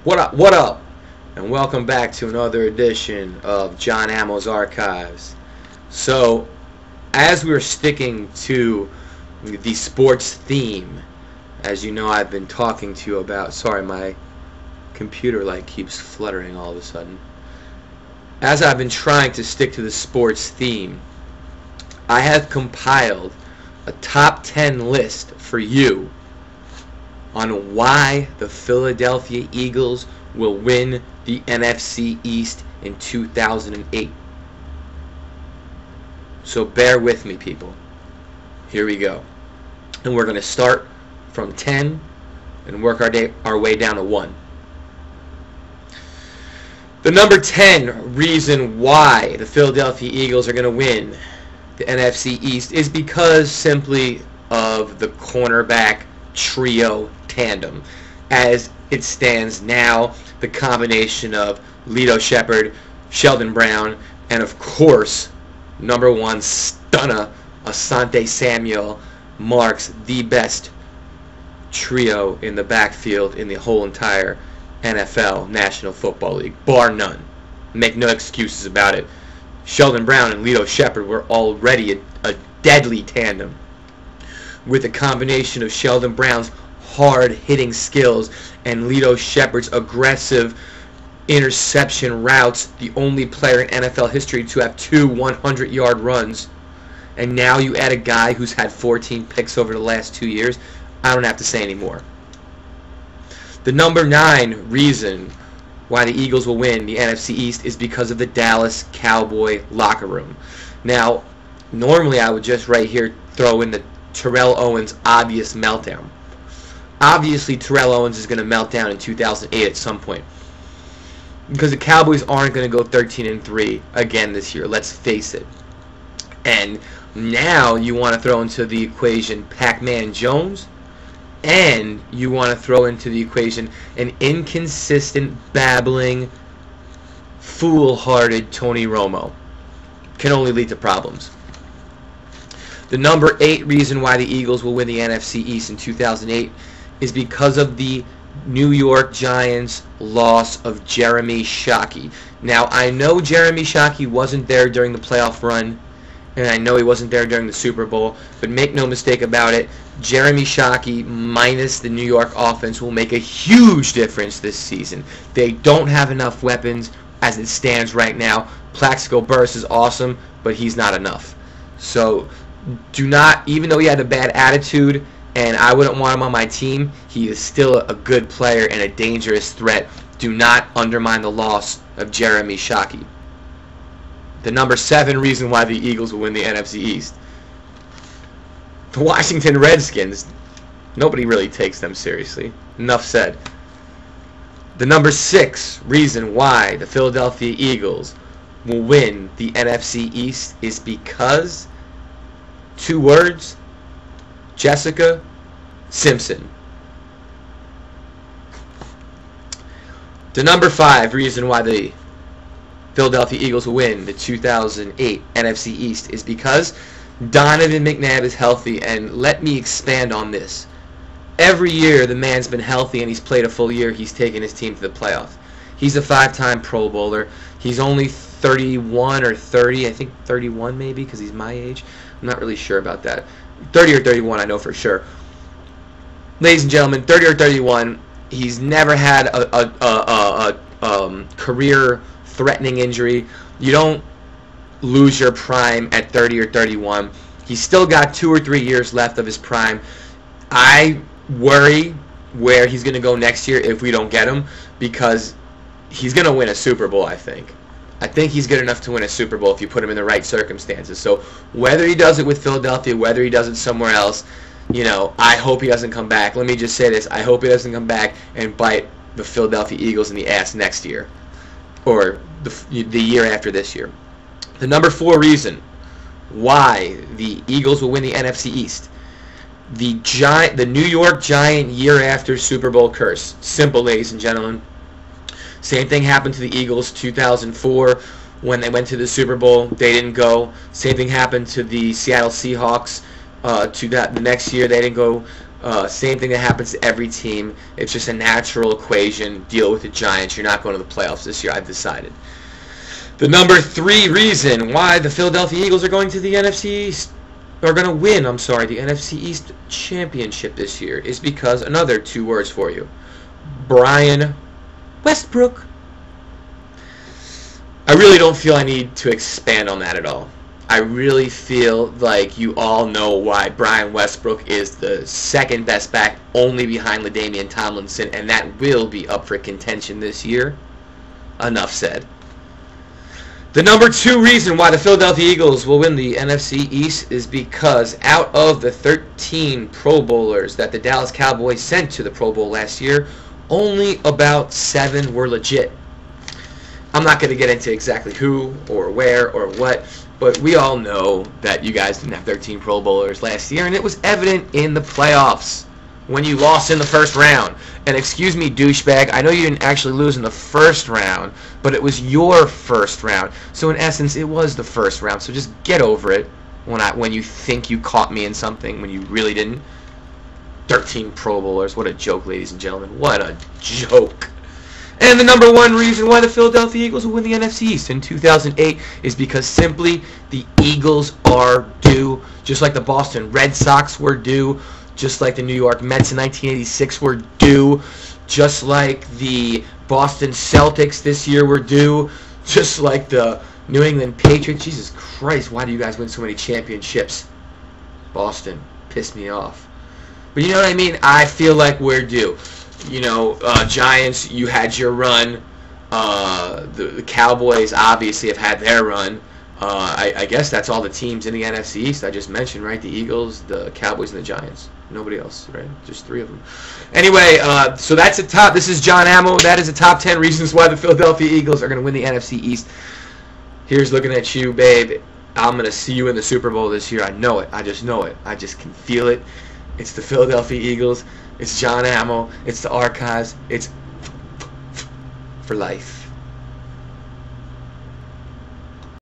What up? What up? And welcome back to another edition of John Ammo's Archives. So, as we're sticking to the sports theme, as you know, I've been talking to you about. Sorry, my computer light keeps fluttering all of a sudden. As I've been trying to stick to the sports theme, I have compiled a top 10 list for you on why the Philadelphia Eagles will win the NFC East in 2008. So bear with me, people. Here we go. And we're going to start from 10 and work our way down to 1. The number 10 reason why the Philadelphia Eagles are going to win the NFC East is because simply of the cornerback trio tandem. As it stands now, the combination of Lito Shepherd, Sheldon Brown, and of course, number 1 stunner, Asante Samuel, marks the best trio in the backfield in the whole entire NFL, National Football League, bar none. Make no excuses about it. Sheldon Brown and Lito Shepherd were already a deadly tandem. With a combination of Sheldon Brown's hard-hitting skills and Lito Shepherd's aggressive interception routes, the only player in NFL history to have 2 100-yard runs. And now you add a guy who's had 14 picks over the last 2 years. I don't have to say anymore. The number 9 reason why the Eagles will win the NFC East is because of the Dallas Cowboy locker room. Now, normally I would just right here throw in the Terrell Owens obvious meltdown. Obviously, Terrell Owens is going to melt down in 2008 at some point, because the Cowboys aren't going to go 13-3 again this year. Let's face it. And now you want to throw into the equation Pac-Man Jones, and you want to throw into the equation an inconsistent, babbling, foolhardy Tony Romo. Can only lead to problems. The number 8 reason why the Eagles will win the NFC East in 2008 is because of the New York Giants' loss of Jeremy Shockey. Now, I know Jeremy Shockey wasn't there during the playoff run, and I know he wasn't there during the Super Bowl, but make no mistake about it, Jeremy Shockey minus the New York offense will make a huge difference this season. They don't have enough weapons as it stands right now. Plaxico Burress is awesome, but he's not enough. So do not, even though he had a bad attitude and I wouldn't want him on my team, he is still a good player and a dangerous threat. Do not undermine the loss of Jeremy Shockey. The number 7 reason why the Eagles will win the NFC East. The Washington Redskins. Nobody really takes them seriously. Enough said. The number 6 reason why the Philadelphia Eagles will win the NFC East is because, 2 words, Jessica Simpson. The number 5 reason why the Philadelphia Eagles will win the 2008 NFC East is because Donovan McNabb is healthy, and let me expand on this. Every year the man's been healthy and he's played a full year, he's taken his team to the playoffs. He's a 5-time Pro Bowler. He's only 31 or 30, I think 31 maybe, because he's my age. I'm not really sure about that. 30 or 31, I know for sure. Ladies and gentlemen, 30 or 31, he's never had a career-threatening injury. You don't lose your prime at 30 or 31. He's still got 2 or 3 years left of his prime. I worry where he's going to go next year if we don't get him, because he's going to win a Super Bowl, I think. I think he's good enough to win a Super Bowl if you put him in the right circumstances. So whether he does it with Philadelphia, whether he does it somewhere else, I hope he doesn't come back. Let me just say this. I hope he doesn't come back and bite the Philadelphia Eagles in the ass next year, or the year after this year. The number 4 reason why the Eagles will win the NFC East. The New York Giant year after Super Bowl curse. Simple, ladies and gentlemen. Same thing happened to the Eagles 2004 when they went to the Super Bowl. They didn't go. Same thing happened to the Seattle Seahawks the next year. They didn't go. Same thing that happens to every team. It's just a natural equation. Deal with the Giants. You're not going to the playoffs this year, I've decided. The number 3 reason why the Philadelphia Eagles are going to the NFC East, are going to win, the NFC East championship this year, is because, another 2 words for you, Brian Westbrook. I really don't feel I need to expand on that at all. I really feel like you all know why Brian Westbrook is the second best back, only behind LaDainian Tomlinson, and that will be up for contention this year. Enough said. The number 2 reason why the Philadelphia Eagles will win the NFC East is because out of the 13 Pro Bowlers that the Dallas Cowboys sent to the Pro Bowl last year, only about 7 were legit. I'm not going to get into exactly who or where or what, but we all know that you guys didn't have 13 Pro Bowlers last year, and it was evident in the playoffs when you lost in the first round. And excuse me, douchebag, I know you didn't actually lose in the first round, but it was your first round. So in essence, it was the first round. So just get over it when you think you caught me in something when you really didn't. 13 Pro Bowlers. What a joke, ladies and gentlemen. What a joke. And the number 1 reason why the Philadelphia Eagles will win the NFC East in 2008 is because simply the Eagles are due, just like the Boston Red Sox were due, just like the New York Mets in 1986 were due, just like the Boston Celtics this year were due, just like the New England Patriots. Jesus Christ, why do you guys win so many championships? Boston pissed me off. But you know what I mean? I feel like we're due. You know, Giants, you had your run. The Cowboys obviously have had their run. I guess that's all the teams in the NFC East I just mentioned, right? The Eagles, the Cowboys, and the Giants. Nobody else, right? Just 3 of them. Anyway, so that's the top. This is John Ammo. That is the top 10 reasons why the Philadelphia Eagles are going to win the NFC East. Here's looking at you, babe. I'm going to see you in the Super Bowl this year. I know it. I just know it. I just can feel it. It's the Philadelphia Eagles. It's John Ammo. It's the Archives. It's for life.